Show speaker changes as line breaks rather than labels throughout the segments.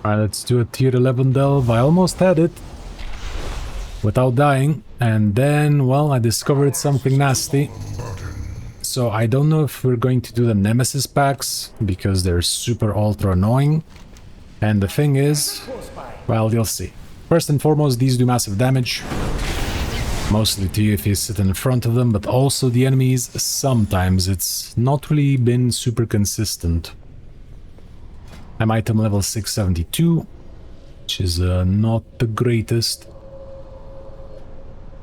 Alright, let's do a tier 11 delve. I almost had it without dying, and then, well, I discovered something nasty. So I don't know if we're going to do the Nemesis packs, because they're super ultra annoying. And the thing is, well, you'll see. First and foremost, these do massive damage. Mostly to you if you sit in front of them, but also the enemies. Sometimes it's not really been super consistent. I'm item level 672, which is not the greatest.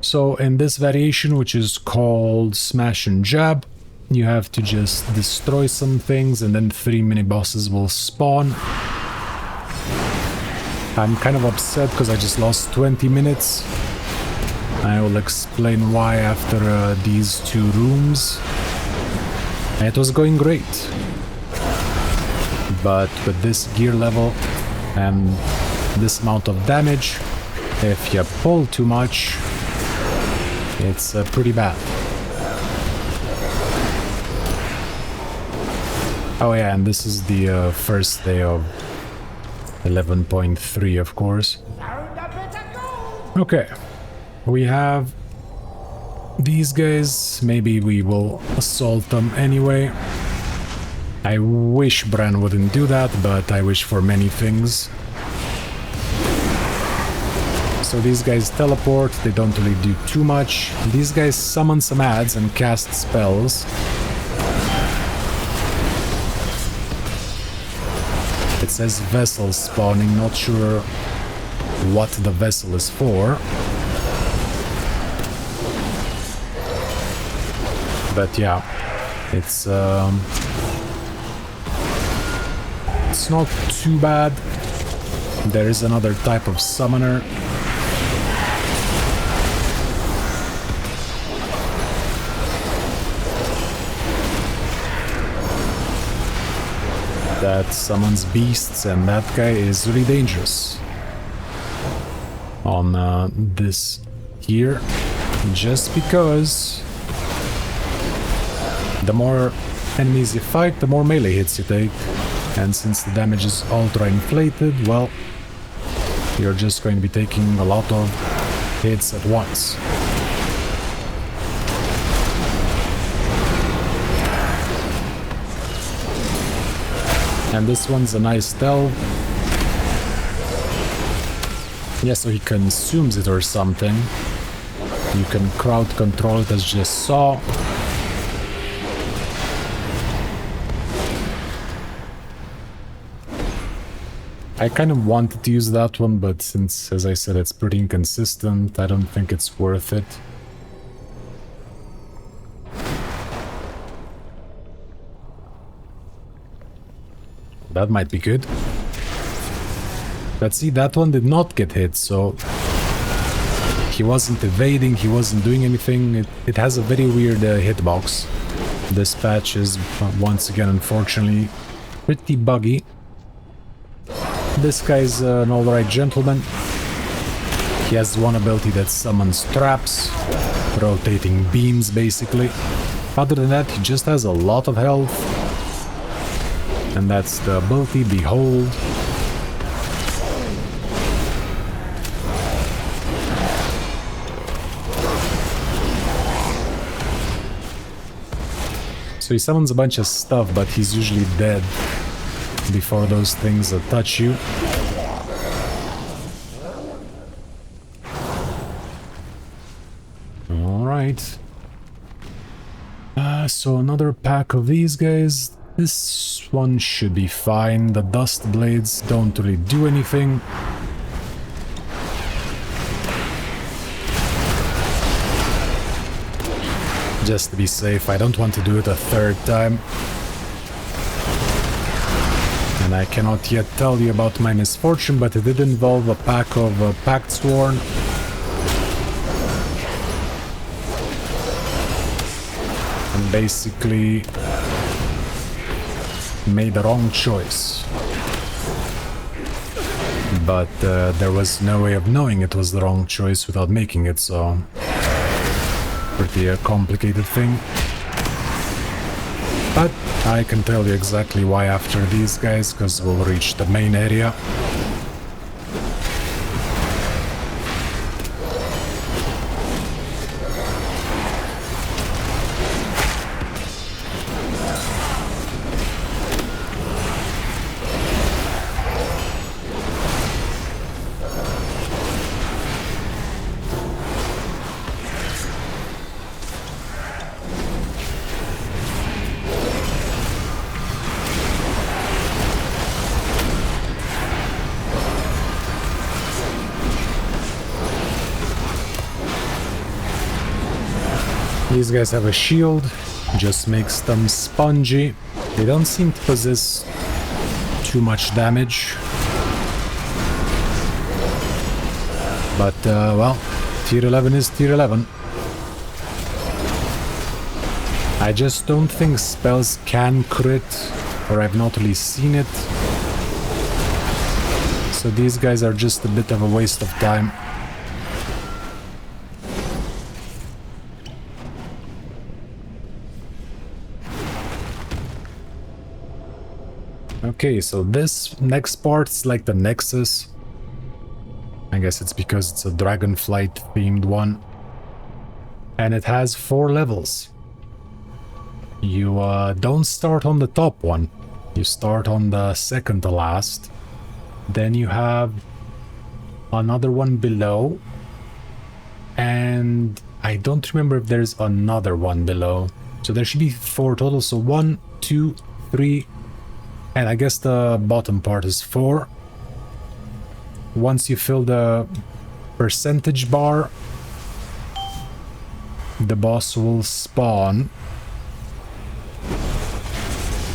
So in this variation, which is called Smash and Jab, you have to just destroy some things and then 3 mini-bosses will spawn. I'm kind of upset because I just lost 20 minutes. I will explain why after these 2 rooms. It was going great. But with this gear level and this amount of damage, if you pull too much, it's pretty bad. Oh yeah, and this is the first day of 11.3, of course. Okay, we have these guys. Maybe we will assault them anyway. I wish Bran wouldn't do that, but I wish for many things. So these guys teleport, they don't really do too much. These guys summon some ads and cast spells. It says vessel spawning, not sure what the vessel is for. But yeah, it's not too bad. There is another type of summoner. That summons beasts, and that guy is really dangerous. On this here, just because the more enemies you fight, the more melee hits you take. And since the damage is ultra inflated, well, you're just going to be taking a lot of hits at once. And this one's a nice delve. Yeah, so he consumes it or something. You can crowd control it, as just saw. I kind of wanted to use that one, but since, as I said, it's pretty inconsistent, I don't think it's worth it. That might be good. But see, that one did not get hit, so he wasn't evading, he wasn't doing anything. It has a very weird hitbox. This patch is, once again, unfortunately, pretty buggy. This guy's an alright gentleman. He has one ability that summons traps, rotating beams basically. Other than that, he just has a lot of health. And that's the ability, Behold. So he summons a bunch of stuff, but he's usually dead before those things touch you. Alright. So another pack of these guys. This one should be fine. The dust blades don't really do anything. Just to be safe, I don't want to do it a third time. And I cannot yet tell you about my misfortune, but it did involve a pack of Pact Sworn. And basically made the wrong choice. But there was no way of knowing it was the wrong choice without making it, so... pretty complicated thing. But I can tell you exactly why after these guys, because we'll reach the main area. These guys have a shield, just makes them spongy. They don't seem to possess too much damage. But, well, tier 11 is tier 11. I just don't think spells can crit, or I've not really seen it. So these guys are just a bit of a waste of time. Okay, so this next part's like the Nexus. I guess it's because it's a Dragonflight themed one. And it has 4 levels. You don't start on the top one. You start on the second to last. Then you have another one below. And I don't remember if there's another one below. So there should be 4 total. So 1, 2, 3... and I guess the bottom part is 4. Once you fill the percentage bar, the boss will spawn.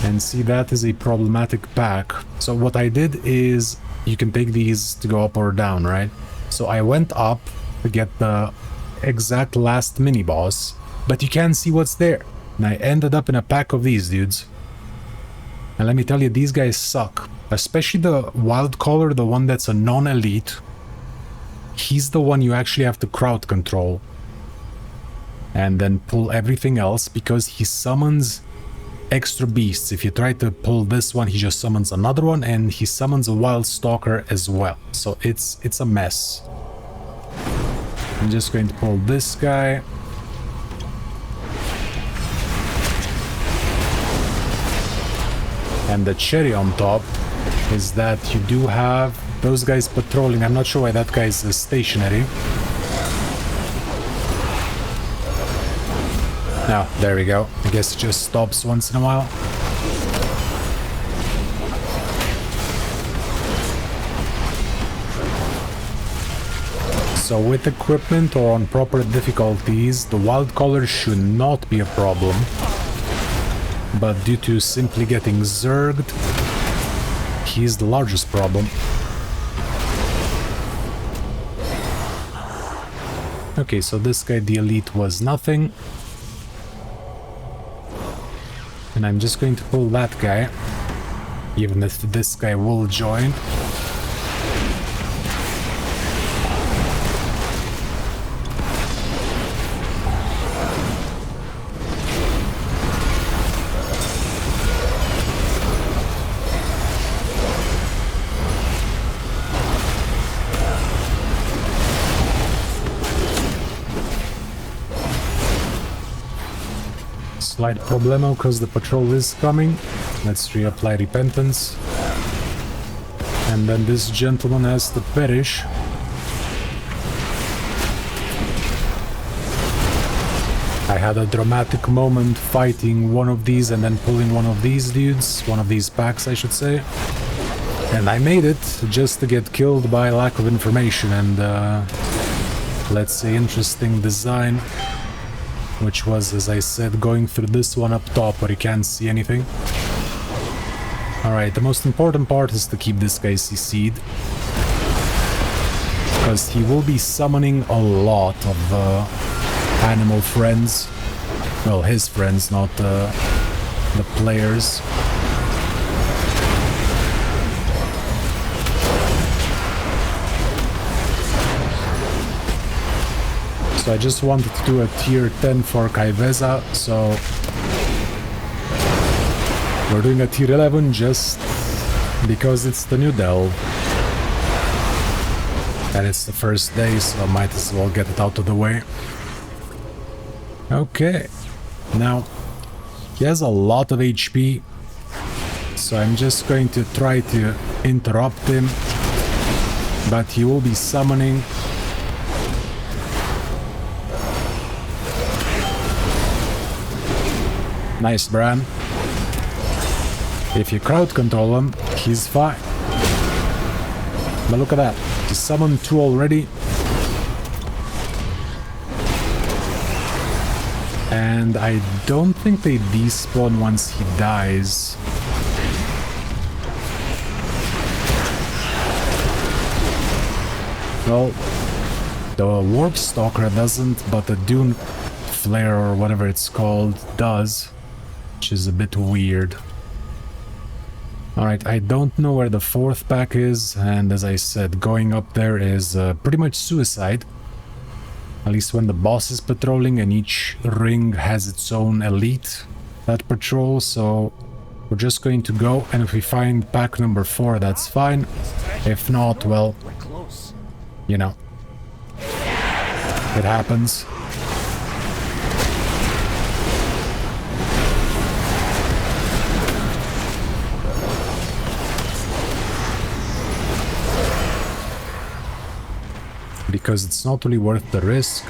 And see, that is a problematic pack. So what I did is, you can take these to go up or down, right? So I went up to get the exact last mini-boss, but you can't see what's there. And I ended up in a pack of these dudes. And let me tell you, these guys suck. Especially the wild caller, the one that's a non-elite. He's the one you actually have to crowd control. And then pull everything else, because he summons extra beasts. If you try to pull this one, he just summons another one, and he summons a wild stalker as well. So it's a mess. I'm just going to pull this guy. And the cherry on top is that you do have those guys patrolling. I'm not sure why that guy is stationary. Now, there we go. I guess it just stops once in a while. So with equipment or on proper difficulties, the wild collar should not be a problem. But due to simply getting zerged, he's the largest problem. Okay, so this guy, the elite, was nothing. And I'm just going to pull that guy, even if this guy will join. Slight problemo because the patrol is coming. Let's reapply repentance. And then this gentleman has to perish. I had a dramatic moment fighting one of these and then pulling one of these dudes, one of these packs I should say. And I made it just to get killed by lack of information and let's say interesting design. Which was, as I said, going through this one up top where you can't see anything. Alright, the most important part is to keep this guy CC'd. Because he will be summoning a lot of animal friends. Well, his friends, not the players. So I just wanted to do a tier 10 for Ky'veza, so we're doing a tier 11 just because it's the new delve. And it's the first day, so I might as well get it out of the way. Okay, now he has a lot of HP, so I'm just going to try to interrupt him, but he will be summoning. Nice, Bran. If you crowd control him, he's fine. But look at that. He summoned 2 already. And I don't think they despawn once he dies. Well, the Warp Stalker doesn't, but the Dune Flare or whatever it's called does, which is a bit weird. Alright, I don't know where the fourth pack is, and as I said, going up there is pretty much suicide. At least when the boss is patrolling, and each ring has its own elite that patrol, so we're just going to go, and if we find pack number 4, that's fine. If not, well, you know, it happens. Because it's not really worth the risk.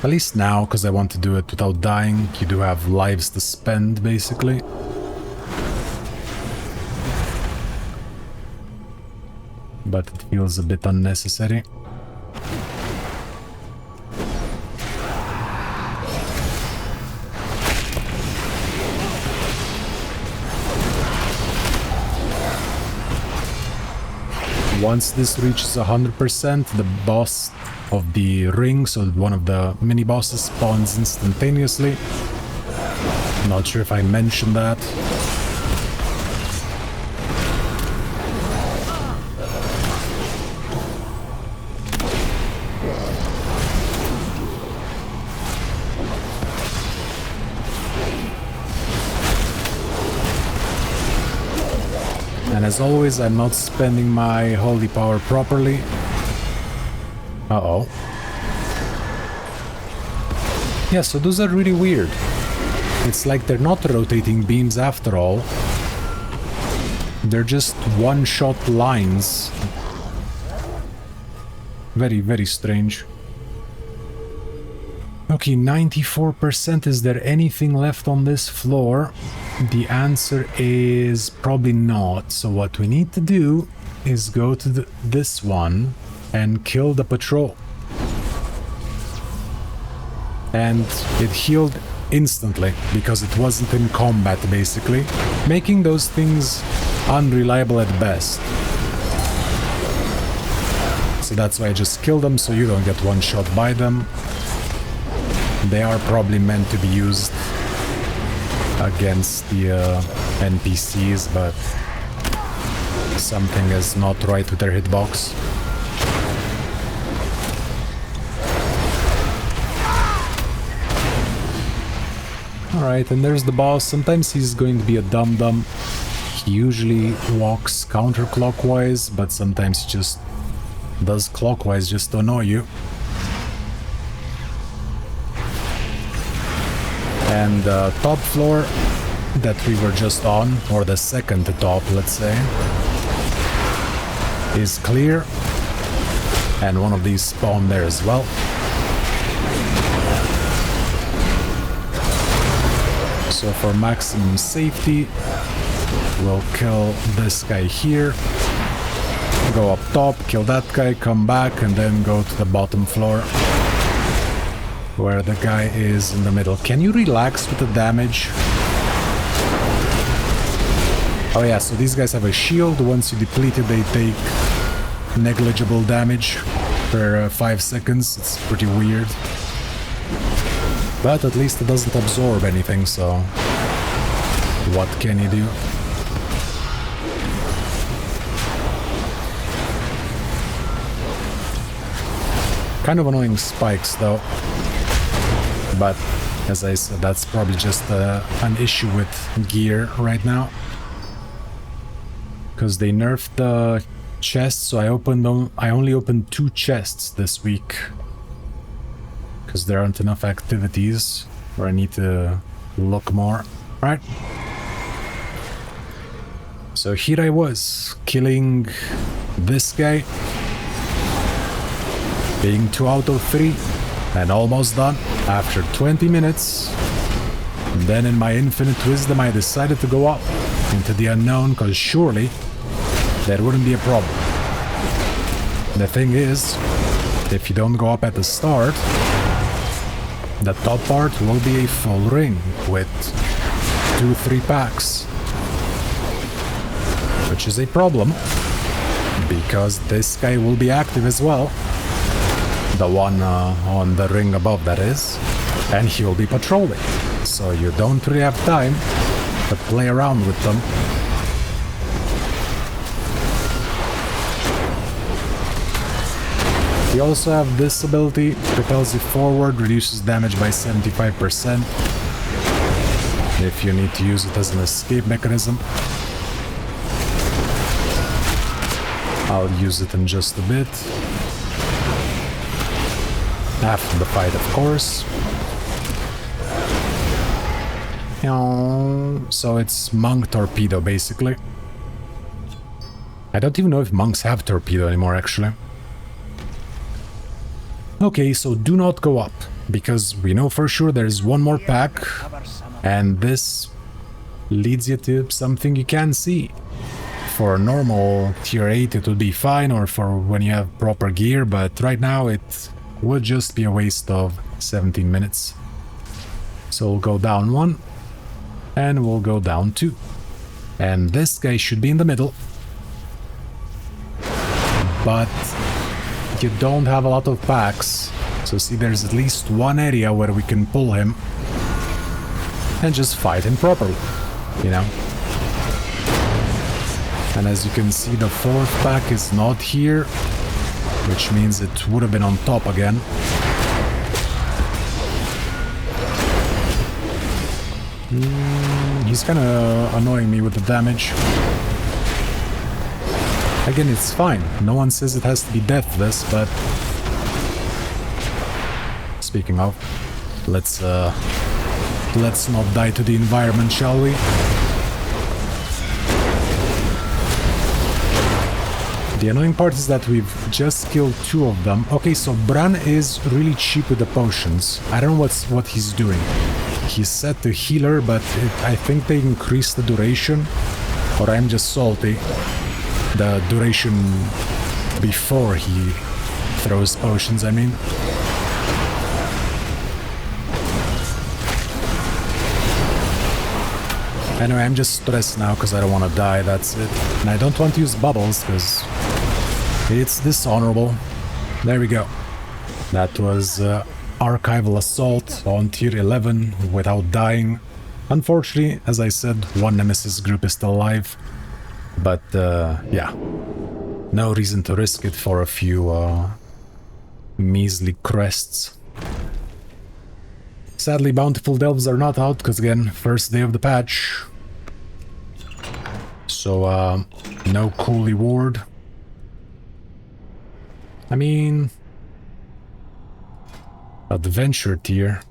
At least now, because I want to do it without dying. You do have lives to spend, basically. But it feels a bit unnecessary. Once this reaches 100%, the boss of the ring, so one of the mini-bosses, spawns instantaneously. Not sure if I mentioned that. And as always, I'm not spending my holy power properly. Uh-oh. Yeah, so those are really weird. It's like they're not rotating beams after all. They're just one-shot lines. Very, very strange. Okay, 94%. Is there anything left on this floor? The answer is probably not. So what we need to do is go to this one and kill the patrol. And it healed instantly because it wasn't in combat, basically, making those things unreliable at best. So that's why I just killed them, so you don't get one shot by them. They are probably meant to be used against the NPCs, but something is not right with their hitbox. Alright, and there's the boss. Sometimes he's going to be a dum-dum. He usually walks counterclockwise, but sometimes he just does clockwise just to annoy you. And the top floor that we were just on, or the second to top, let's say, is clear. And one of these spawn there as well. So for maximum safety, we'll kill this guy here, go up top, kill that guy, come back, and then go to the bottom floor, where the guy is in the middle. Can you relax with the damage? Oh yeah, so these guys have a shield. Once you deplete it, they take negligible damage per 5 seconds. It's pretty weird. But at least it doesn't absorb anything, so what can you do? Kind of annoying spikes though. But as I said, that's probably just an issue with gear right now. Because they nerfed the chests, so I only opened 2 chests this week. Because there aren't enough activities, or I need to look more. Right. So here I was, killing this guy, being 2 out of 3, and almost done after 20 minutes. And then in my infinite wisdom, I decided to go up into the unknown, because surely there wouldn't be a problem. The thing is, if you don't go up at the start, the top part will be a full ring with 2-3 packs. Which is a problem, because this guy will be active as well. The one on the ring above, that is. And he will be patrolling. So you don't really have time to play around with them. You also have this ability, propels you forward, reduces damage by 75%. If you need to use it as an escape mechanism. I'll use it in just a bit. After the fight, of course. So it's Monk Torpedo, basically. I don't even know if monks have Torpedo anymore, actually. Okay, so do not go up, because we know for sure there's one more pack, and this leads you to something you can't see. For normal tier 8 it would be fine, or for when you have proper gear, but right now it would just be a waste of 17 minutes. So we'll go down 1, and we'll go down 2. And this guy should be in the middle. But you don't have a lot of packs, so see, there's at least one area where we can pull him and just fight him properly, you know. And as you can see, the 4th pack is not here, which means it would have been on top again. He's kind of annoying me with the damage. Again, it's fine. No one says it has to be deathless, but... Speaking of, let's not die to the environment, shall we? The annoying part is that we've just killed 2 of them. Okay, so Bran is really cheap with the potions. I don't know what he's doing. He's set to healer, but I think they increased the duration. Or I'm just salty. The duration before he throws potions, I mean. Anyway, I'm just stressed now because I don't want to die, that's it. And I don't want to use bubbles because it's dishonorable. There we go. That was Archival Assault on tier 11 without dying. Unfortunately, as I said, one Nemesis group is still alive. But, yeah, no reason to risk it for a few measly crests. Sadly, Bountiful Delves are not out, because again, first day of the patch. So, no cool reward. I mean... Adventure tier.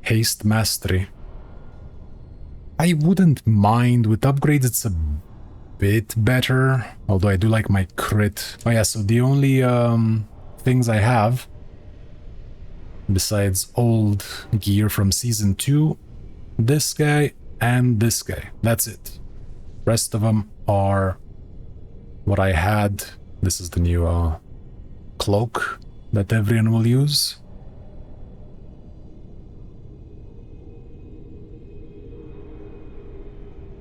Haste Mastery. I wouldn't mind. With upgrades it's a bit better, although I do like my crit. Oh yeah, so the only things I have, besides old gear from Season 2, this guy and this guy. That's it. Rest of them are what I had. This is the new cloak that everyone will use.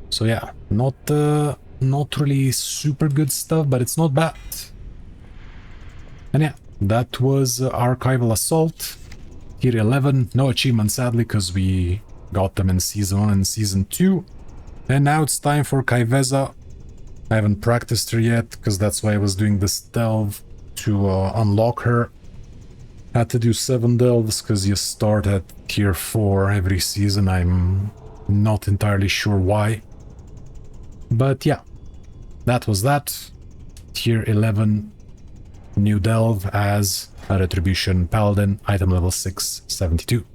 So yeah, not really super good stuff, but it's not bad. And yeah, that was Archival Assault, tier 11. No achievement, sadly, because we got them in Season 1 and Season 2. And now it's time for Ky'veza. I haven't practiced her yet, because that's why I was doing this delve to unlock her. Had to do 7 delves, because you start at tier 4 every season. I'm not entirely sure why. But yeah, that was that. Tier 11 new delve as a Retribution Paladin, item level 672.